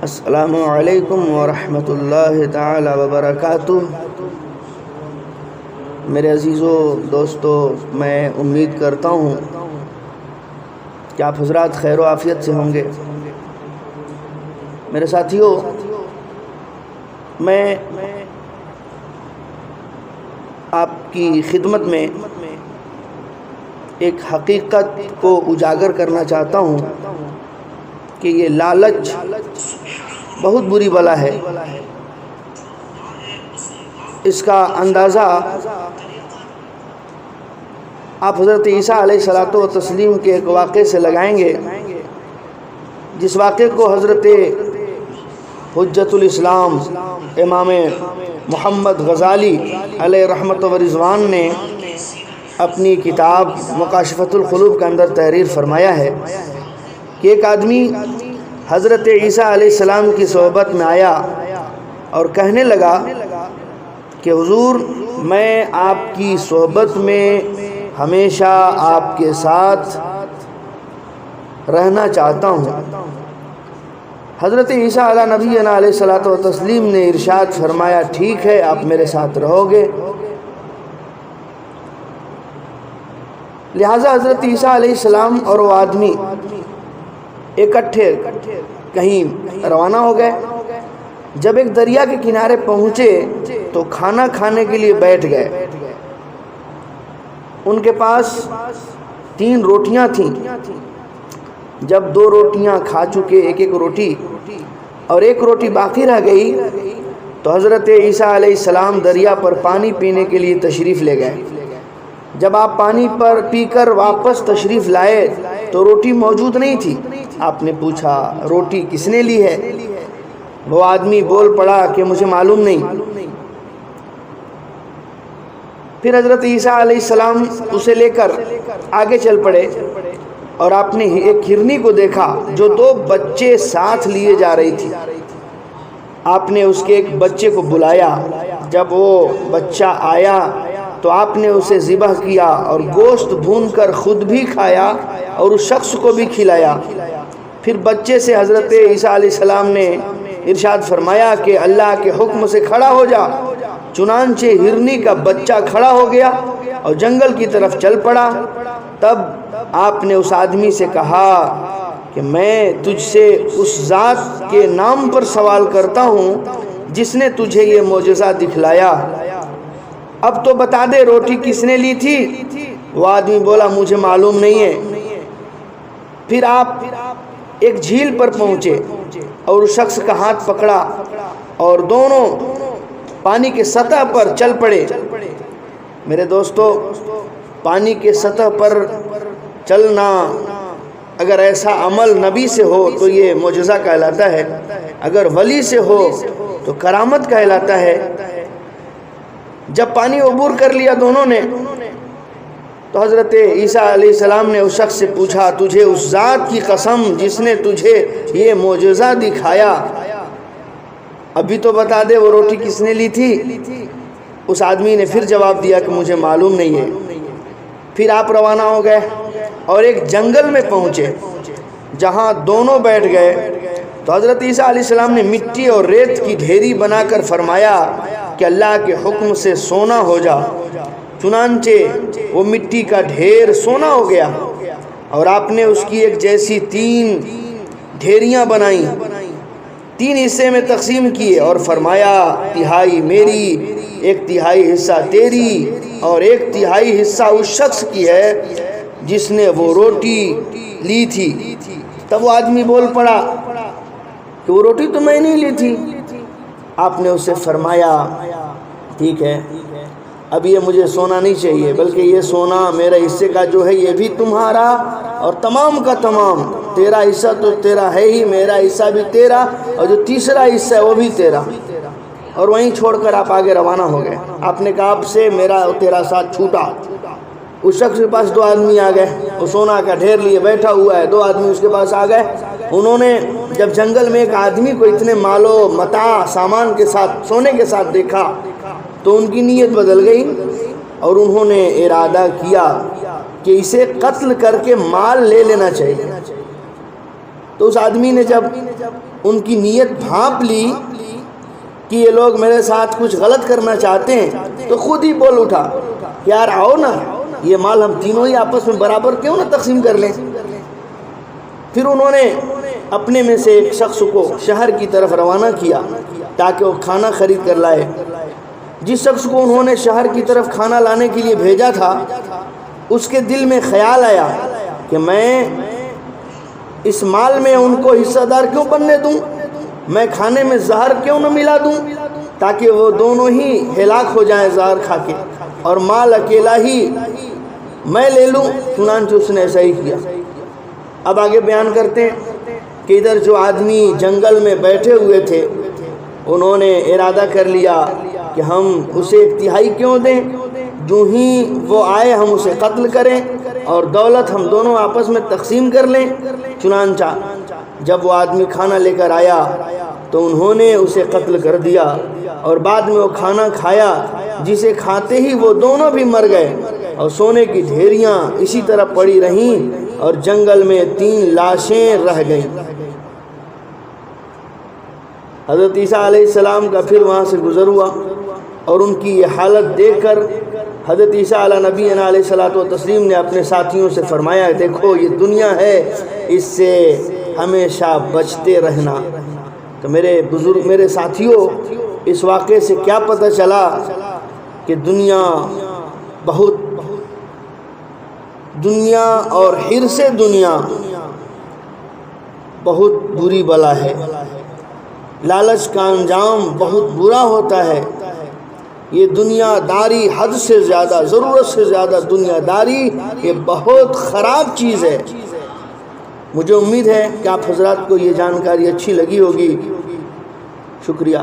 السلام علیکم ورحمۃ اللہ تعالی وبرکاتہ۔ میرے عزیزو دوستو، میں امید کرتا ہوں کہ آپ حضرات خیر و عافیت سے ہوں گے۔ میرے ساتھیو، میں آپ کی خدمت میں ایک حقیقت کو اجاگر کرنا چاہتا ہوں کہ یہ لالچ بہت بری بلا ہے۔ اس کا اندازہ آپ حضرت عیسیٰ علیہ الصلوۃ والتسلیم کے ایک واقعے سے لگائیں گے، جس واقعے کو حضرت حجت الاسلام امام محمد غزالی علیہ رحمت و رضوان نے اپنی کتاب مکاشفۃ القلوب کے اندر تحریر فرمایا ہے کہ ایک آدمی حضرت عیسیٰ علیہ السلام کی صحبت میں آیا اور کہنے لگا کہ حضور، میں آپ کی صحبت میں ہمیشہ آپ کے ساتھ رہنا چاہتا ہوں۔ حضرت عیسیٰ علیہ نبینا علیہ الصلوۃ والتسلیم نے ارشاد فرمایا، ٹھیک ہے، آپ میرے ساتھ رہو گے۔ لہٰذا حضرت عیسیٰ علیہ السلام اور وہ آدمی اکٹھے کہیں روانہ ہو گئے۔ جب ایک دریا کے کنارے پہنچے تو کھانا کھانے کے لیے بیٹھ گئے۔ ان کے پاس 3 روٹیاں تھیں۔ جب 2 روٹیاں کھا چکے، ایک روٹی اور 1 روٹی باقی رہ گئی، تو حضرت عیسیٰ علیہ السلام دریا پر پانی پینے کے لیے تشریف لے گئے۔ جب آپ پانی پر پی کر واپس تشریف لائے تو روٹی موجود نہیں تھی۔ آپ نے پوچھا، روٹی کس نے لی ہے؟ وہ آدمی بول پڑا کہ مجھے معلوم نہیں۔ پھر حضرت عیسیٰ علیہ السلام اسے لے کر آگے چل پڑے اور آپ نے ایک ہرنی کو دیکھا جو 2 بچے ساتھ لیے جا رہی تھی۔ آپ نے اس کے ایک بچے کو بلایا۔ جب وہ بچہ آیا تو آپ نے اسے ذبح کیا اور گوشت بھون کر خود بھی کھایا اور اس شخص کو بھی کھلایا۔ پھر بچے سے حضرت عیسیٰ علیہ السلام نے ارشاد فرمایا کہ اللہ کے حکم سے کھڑا ہو جا۔ چنانچہ ہرنی کا بچہ کھڑا ہو گیا اور جنگل کی طرف چل پڑا۔ تب آپ نے اس آدمی سے کہا کہ میں تجھ سے اس ذات کے نام پر سوال کرتا ہوں جس نے تجھے یہ معجزہ دکھلایا۔ اب تو بتا دے، روٹی کس نے لی تھی؟ وہ آدمی بولا، مجھے معلوم نہیں ہے۔ پھر آپ ایک جھیل پر پہنچے اور اس شخص کا ہاتھ پکڑا اور دونوں پانی کے سطح پر چل پڑے۔ میرے دوستو، پانی کے سطح پر چلنا اگر ایسا عمل نبی سے ہو تو یہ معجزہ کہلاتا ہے، اگر ولی سے ہو تو کرامت کہلاتا ہے۔ جب پانی عبور کر لیا دونوں نے تو حضرت عیسیٰ علیہ السلام نے اس شخص سے پوچھا، تجھے اس ذات کی قسم جس نے تجھے یہ معجزہ دکھایا، ابھی تو بتا دے وہ روٹی کس نے لی تھی؟ اس آدمی نے پھر جواب دیا کہ مجھے معلوم نہیں ہے۔ پھر آپ روانہ ہو گئے اور ایک جنگل میں پہنچے جہاں دونوں بیٹھ گئے تو حضرت عیسیٰ علیہ السلام نے مٹی اور ریت کی ڈھیری بنا کر فرمایا کہ اللہ کے حکم سے سونا ہو جا۔ چنانچہ وہ مٹی کا ڈھیر سونا ہو گیا اور آپ نے اس کی ایک جیسی 3 ڈھیریاں بنائیں، 3 حصے میں تقسیم کیے اور فرمایا، تہائی میری، 1 تہائی حصہ تیری اور 1 تہائی حصہ اس شخص کی ہے جس نے وہ روٹی لی تھی۔ تب وہ آدمی بول پڑا کہ وہ روٹی تو میں نہیں لی تھی۔ آپ نے اسے فرمایا، ٹھیک ہے، اب یہ مجھے سونا نہیں چاہیے، بلکہ یہ سونا میرے حصے کا جو ہے یہ بھی تمہارا اور تمام کا تمام، تیرا حصہ تو تیرا ہے ہی، میرا حصہ بھی تیرا، اور جو تیسرا حصہ ہے وہ بھی تیرا۔ اور وہیں چھوڑ کر آپ آگے روانہ ہو گئے۔ آپ نے کہا، اب سے میرا اور تیرا ساتھ چھوٹا۔ اس شخص کے پاس 2 آدمی آ گئے، وہ سونا کا ڈھیر لیے بیٹھا ہوا ہے، 2 آدمی اس کے پاس آ گئے۔ انہوں نے جب جنگل میں ایک آدمی کو اتنے مال و متاع سامان کے ساتھ، سونے کے ساتھ دیکھا تو ان کی نیت بدل گئی اور انہوں نے ارادہ کیا کہ اسے قتل کر کے مال لے لینا چاہیے۔ تو اس آدمی نے جب ان کی نیت بھانپ لی کہ یہ لوگ میرے ساتھ کچھ غلط کرنا چاہتے ہیں، تو خود ہی بول اٹھا، یار آؤ نا، یہ مال ہم تینوں ہی آپس میں برابر کیوں نہ تقسیم کر لیں۔ پھر انہوں نے اپنے میں سے ایک شخص کو شہر کی طرف روانہ کیا تاکہ وہ کھانا خرید کر لائے۔ جس شخص کو انہوں نے شہر کی طرف کھانا لانے کے لیے بھیجا تھا، اس کے دل میں خیال آیا کہ میں اس مال میں ان کو حصہ دار کیوں بننے دوں، میں کھانے میں زہر کیوں نہ ملا دوں تاکہ وہ دونوں ہی ہلاک ہو جائیں زہر کھا کے، اور مال اکیلا ہی میں لے لوں۔ چنانچہ اس نے ایسا ہی کیا۔ اب آگے بیان کرتے ہیں کہ ادھر جو آدمی جنگل میں بیٹھے ہوئے تھے، انہوں نے ارادہ کر لیا کہ ہم اسے 1/3 کیوں دیں، جو ہی وہ آئے ہم اسے قتل کریں اور دولت ہم دونوں آپس میں تقسیم کر لیں۔ چنانچہ جب وہ آدمی کھانا لے کر آیا تو انہوں نے اسے قتل کر دیا، اور بعد میں وہ کھانا کھایا جسے کھاتے ہی وہ دونوں بھی مر گئے، اور سونے کی ڈھیریاں اسی طرح پڑی رہیں، اور جنگل میں 3 لاشیں رہ گئیں۔ حضرت عیسیٰ علیہ السلام کا پھر وہاں سے گزر ہوا، اور ان کی یہ حالت دیکھ کر حضرت عیسیٰ علیہ نبینا علیہ الصلوۃ والتسلیم نے اپنے ساتھیوں سے فرمایا، دیکھو یہ دنیا ہے، اس سے ہمیشہ بچتے رہنا۔ تو میرے ساتھیوں، اس واقعے سے کیا پتہ چلا کہ دنیا اور حرص دنیا بہت بری بلا ہے۔ لالچ کا انجام بہت برا ہوتا ہے۔ یہ دنیا داری حد سے زیادہ، ضرورت سے زیادہ دنیا داری یہ بہت خراب چیز ہے۔ مجھے امید ہے کہ آپ حضرات کو یہ جانکاری اچھی لگی ہوگی۔ شکریہ۔